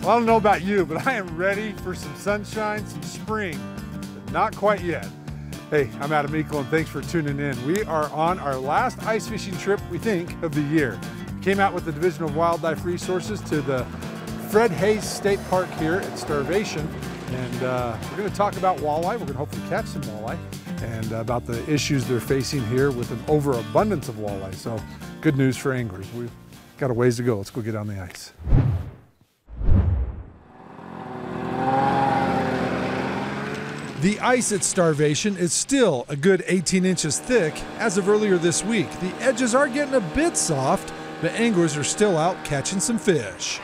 Well, I don't know about you, but I am ready for some sunshine, some spring, but not quite yet. Hey, I'm Adam Meikle, and thanks for tuning in. We are on our last ice fishing trip, we think, of the year. We came out with the Division of Wildlife Resources to the Fred Hayes State Park here at Starvation, and we're going to talk about walleye. We're going to hopefully catch some walleye, and about the issues they're facing here with an overabundance of walleye. So, good news for anglers. We've got a ways to go. Let's go get on the ice. The ice at Starvation is still a good 18 inches thick as of earlier this week. The edges are getting a bit soft, but anglers are still out catching some fish.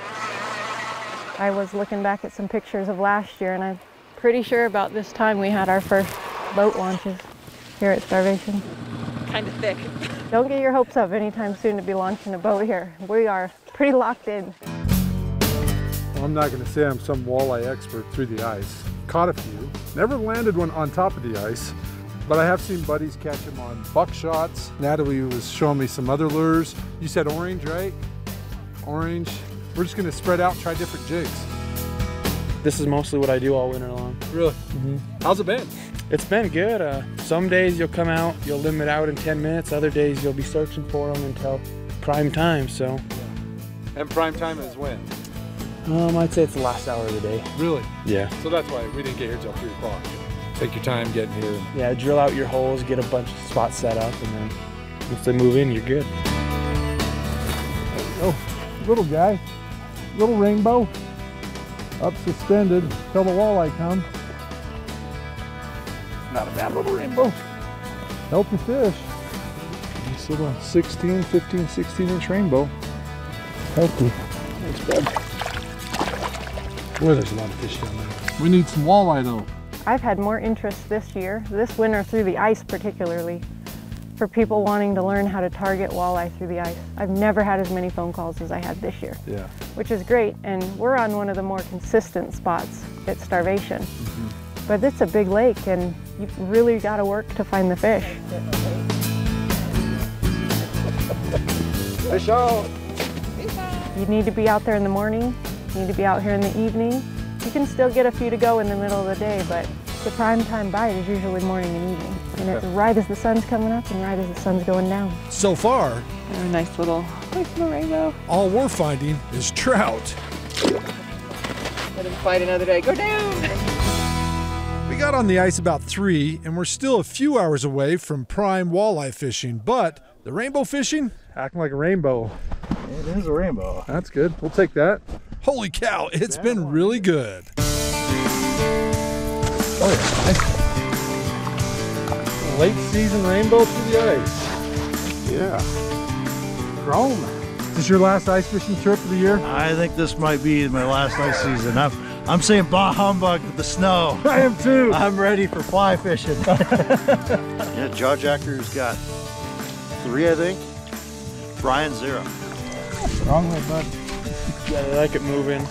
I was looking back at some pictures of last year, and I'm pretty sure about this time we had our first boat launches here at Starvation. Kind of thick. Don't get your hopes up anytime soon to be launching a boat here. We are pretty locked in. Well, I'm not going to say I'm some walleye expert through the ice. Caught a few, never landed one on top of the ice, but I have seen buddies catch them on buckshots. Natalie was showing me some other lures. You said orange, right? Orange. We're just gonna spread out and try different jigs. This is mostly what I do all winter long. Really? How's it been? It's been good. Some days you'll come out, you'll limit out in 10 minutes. Other days you'll be searching for them until prime time, so. And prime time is when? I'd say it's the last hour of the day. Really? Yeah. So that's why we didn't get here till 3 o'clock. Take your time getting here. Yeah, drill out your holes, get a bunch of spots set up, and then once they move in, you're good. Oh, little guy, little rainbow, up suspended till the walleye come. Not a bad little rainbow. Healthy fish. Nice little 15, 16 inch rainbow. Healthy. Thanks, bud. Boy, there's a lot of fish down there. We need some walleye though. I've had more interest this year, this winter through the ice particularly, for people wanting to learn how to target walleye through the ice. I've never had as many phone calls as I had this year, Yeah. which is great. And we're on one of the more consistent spots at Starvation. But it's a big lake, and you've really got to work to find the fish. Fish out! You need to be out there in the morning. You need to be out here in the evening. You can still get a few to go in the middle of the day, but the prime time bite is usually morning and evening. And it's right as the sun's coming up and right as the sun's going down. So far, A nice little rainbow. all we're finding is trout. Let him fight another day. Go down! We got on the ice about 3, and we're still a few hours away from prime walleye fishing, but the rainbow fishing, acting like a rainbow. It is a rainbow. That's good. We'll take that. Holy cow, it's been really good. Oh yeah. Late season rainbow through the ice. Yeah. Chrome. Is this your last ice fishing trip of the year? I think this might be my last ice season. I'm saying bah humbug with the snow. I am too. I'm ready for fly fishing. Yeah, Jaw Jacker's got 3, I think. Brian 0. Wrong way, bud. Yeah, they like it moving.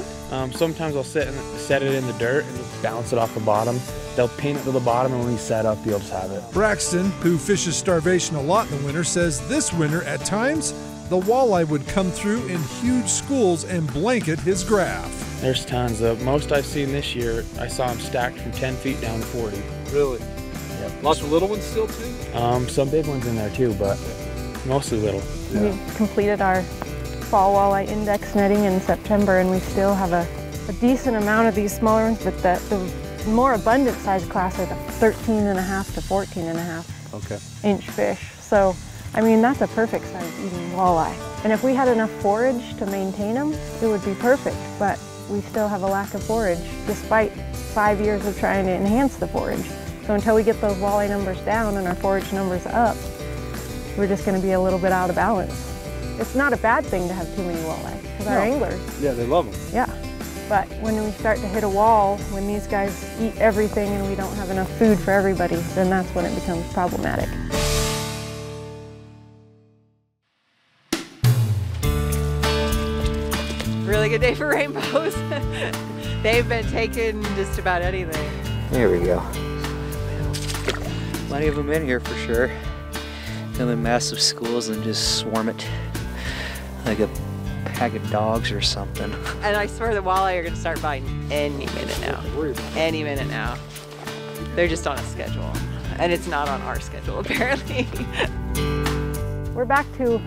Sometimes I'll set it in the dirt and just bounce it off the bottom. They'll pin it to the bottom, and when he's set up, you'll just have it. Braxton, who fishes Starvation a lot in the winter, says this winter, at times, the walleye would come through in huge schools and blanket his graph. There's tons. The most I've seen this year, I saw them stacked from 10 feet down to 40. Really? Yep. Lots of little ones still too? Some big ones in there too, but mostly little. We completed our fall walleye index netting in September, and we still have a decent amount of these smaller ones, but the more abundant size class are the 13.5 to 14.5 inch fish. So, I mean, that's a perfect size eating walleye. And if we had enough forage to maintain them, it would be perfect, but we still have a lack of forage despite 5 years of trying to enhance the forage. So until we get those walleye numbers down and our forage numbers up, we're just going to be a little bit out of balance. It's not a bad thing to have too many walleye, because our anglers, Yeah, they love them. yeah. But when we start to hit a wall, when these guys eat everything and we don't have enough food for everybody, then that's when it becomes problematic. Really good day for rainbows. They've been taking just about anything. There we go. Plenty of them in here for sure. Fill in massive schools and just swarm it like a pack of dogs or something. And I swear the walleye are going to start biting any minute now. Any minute now. They're just on a schedule. And it's not on our schedule, apparently. We're back to,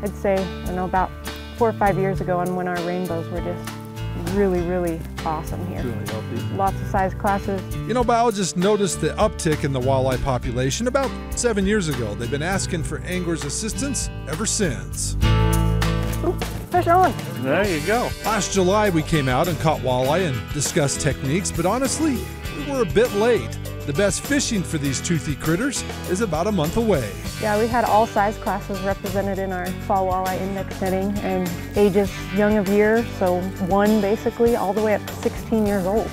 I'd say, I don't know, about 4 or 5 years ago, and when our rainbows were just really, really awesome here. Really healthy. Lots of size classes. You know, biologists noticed the uptick in the walleye population about 7 years ago. They've been asking for anglers' assistance ever since. Ooh, fish on. There you go. Last July, we came out and caught walleye and discussed techniques, but honestly, we were a bit late. The best fishing for these toothy critters is about a month away. Yeah, we had all size classes represented in our fall walleye index netting, and ages young of year, so 1 basically, all the way up to 16 years old.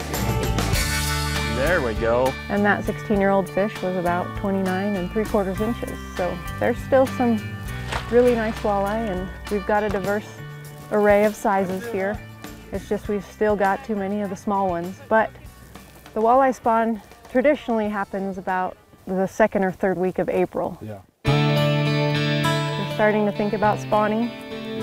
There we go. And that 16-year-old fish was about 29 3/4 inches. So there's still some really nice walleye, and we've got a diverse array of sizes here. It's just we've still got too many of the small ones. But the walleye spawn traditionally happens about the 2nd or 3rd week of April. Yeah. They're starting to think about spawning,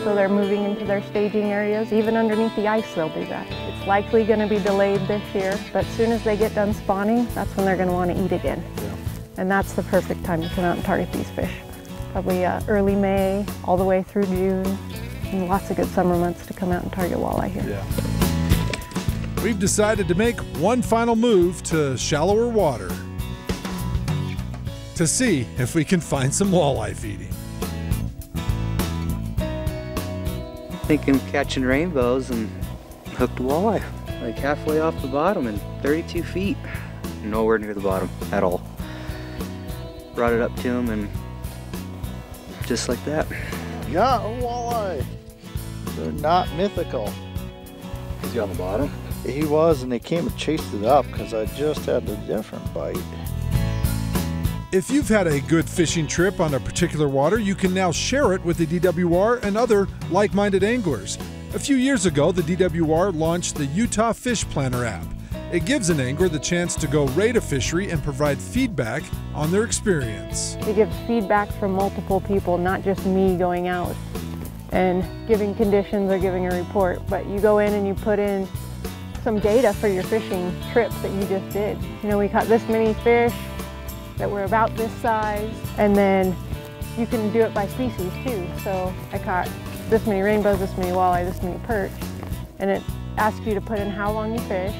so they're moving into their staging areas. Even underneath the ice, they'll do that. It's likely going to be delayed this year, but as soon as they get done spawning, that's when they're going to want to eat again. Yeah. And that's the perfect time to come out and target these fish. Probably early May, all the way through June, and lots of good summer months to come out and target walleye here. Yeah. We've decided to make one final move to shallower water to see if we can find some walleye feeding. Thinking of catching rainbows and hooked a walleye, like halfway off the bottom and 32 feet. Nowhere near the bottom at all. Brought it up to him and just like that. Got a walleye. They're not mythical. Is he on the bottom? He was, and they came and chased it up because I just had a different bite. If you've had a good fishing trip on a particular water, you can now share it with the DWR and other like-minded anglers. A few years ago, the DWR launched the Utah Fish Planner app. It gives an angler the chance to go rate a fishery and provide feedback on their experience. It gives feedback from multiple people, not just me going out and giving conditions or giving a report, but you go in and you put in some data for your fishing trip that you just did. You know, we caught this many fish that were about this size, and then you can do it by species too. So I caught this many rainbows, this many walleye, this many perch, and it asks you to put in how long you fished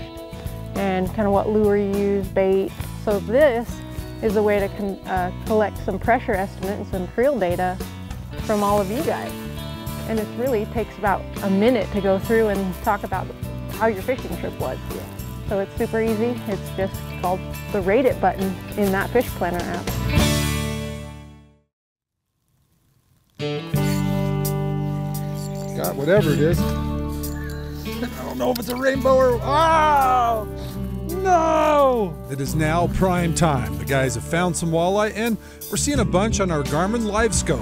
and kind of what lure you use, bait. So this is a way to collect some pressure estimate and some creel data from all of you guys. And it really takes about a minute to go through and talk about how your fishing trip was. So it's super easy. It's just called the Rate It button in that Fish Planner app. Got whatever it is. I don't know if it's a rainbow or... Oh! No! It is now prime time. The guys have found some walleye, and we're seeing a bunch on our Garmin Live Scope.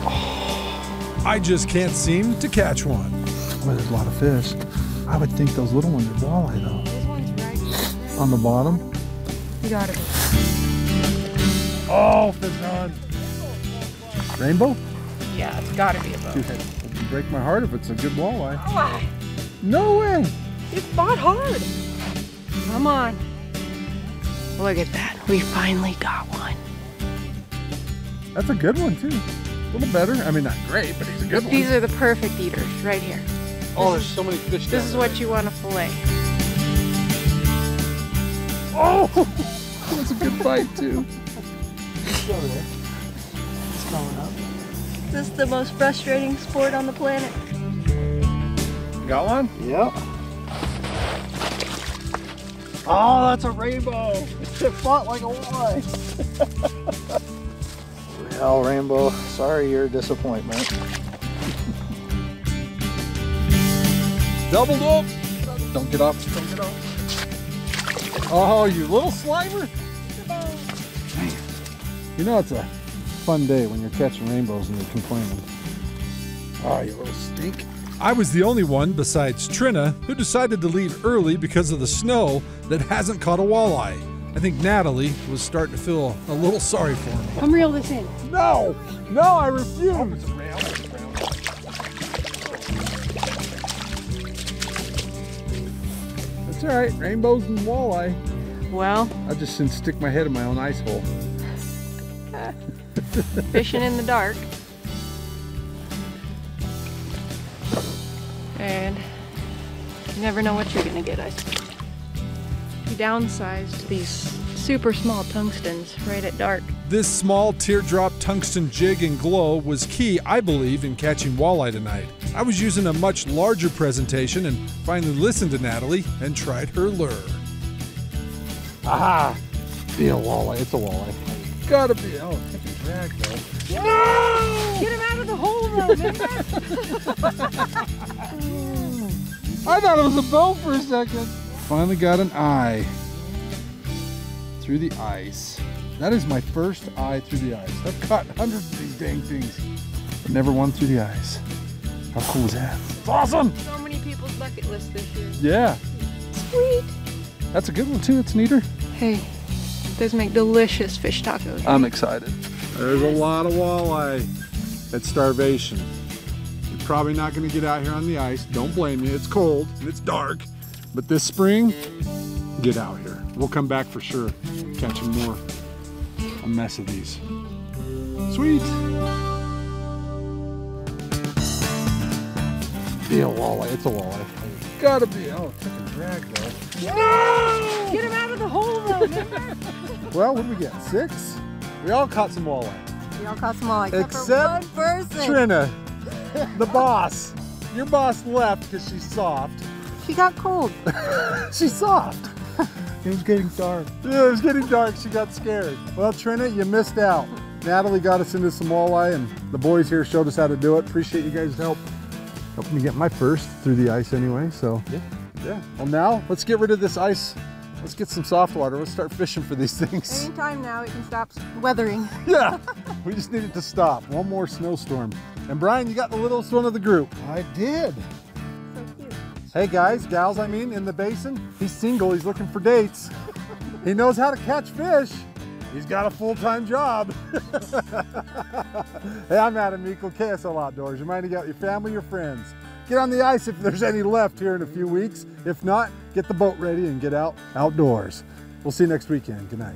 Oh, I just can't seem to catch one. Well, there's a lot of fish. I would think those little ones are walleye, though. This one's right On the bottom? You got it. Oh, fish on. Rainbow? Yeah, it's gotta be a boat. Dude, it'd break my heart if it's a good walleye. Why? No way! It fought hard. Come on. Look at that. We finally got one. That's a good one, too. A little better. I mean, not great, but he's a good one. These are the perfect eaters right here. Oh, there's so many fish down This is what you want to fillet. Oh! That's a good bite, too. This is the most frustrating sport on the planet. Got one? Yep. Oh, that's a rainbow. It fought like a walleye. Well, Rainbow, sorry you're a disappointment. Doubled up. Don't get off. Don't get off. Oh, you little slimer. You know it's a fun day when you're catching rainbows and you're complaining. Oh, you little stink. I was the only one besides Trina who decided to leave early because of the snow that hasn't caught a walleye. I think Natalie was starting to feel a little sorry for me. Come reel this in. No, I refuse. It's all right, rainbows and walleye. Well, I just shouldn't stick my head in my own ice hole. fishing in the dark. And you never know what you're gonna get, I suppose. We downsized these super small tungstens right at dark. This small teardrop tungsten jig and glow was key, I believe, in catching walleye tonight. I was using a much larger presentation and finally listened to Natalie and tried her lure. Aha! Be a walleye. It's a walleye. Gotta be. Oh, take a drag though. No! Get him out of the hole though, remember? I thought it was a boat for a second. Finally got an eye through the ice. That is my first eye through the ice. I've caught hundreds of these dang things, but never one through the ice. How cool is that? It's awesome! So many people's bucket list this year. Yeah. Sweet. That's a good one too. It's neater. Hey, those make delicious fish tacos. I'm excited. There's a lot of walleye at Starvation. You're probably not going to get out here on the ice. Don't blame me. It's cold and it's dark. But this spring, get out here. We'll come back for sure, catching more. A mess of these. Sweet. Be a walleye. It's a walleye. Gotta be. Oh, take a drag though. No! Get him out of the hole though, remember? Well, what did we get? 6? We all caught some walleye. We all caught some walleye Except for one person. Trina, the boss. Your boss left because she's soft. She got cold. She's soft. It was getting dark. Yeah, it was getting dark. She got scared. Well, Trina, you missed out. Natalie got us into some walleye, and the boys here showed us how to do it. Appreciate you guys' help. Helped me get my first through the ice anyway, so. Yeah. Well, now, let's get rid of this ice. Let's get some soft water. Let's start fishing for these things. Anytime now, it can stop weathering. Yeah, we just need it to stop. One more snowstorm. And Brian, you got the littlest one of the group. I did. So cute. Hey guys, gals, I mean, in the basin. He's single, he's looking for dates. He knows how to catch fish. He's got a full-time job. Hey, I'm Adam Meikle, KSL Outdoors, reminding you out your family, your friends. Get on the ice if there's any left here in a few weeks. If not, get the boat ready and get out outdoors. We'll see you next weekend. Good night.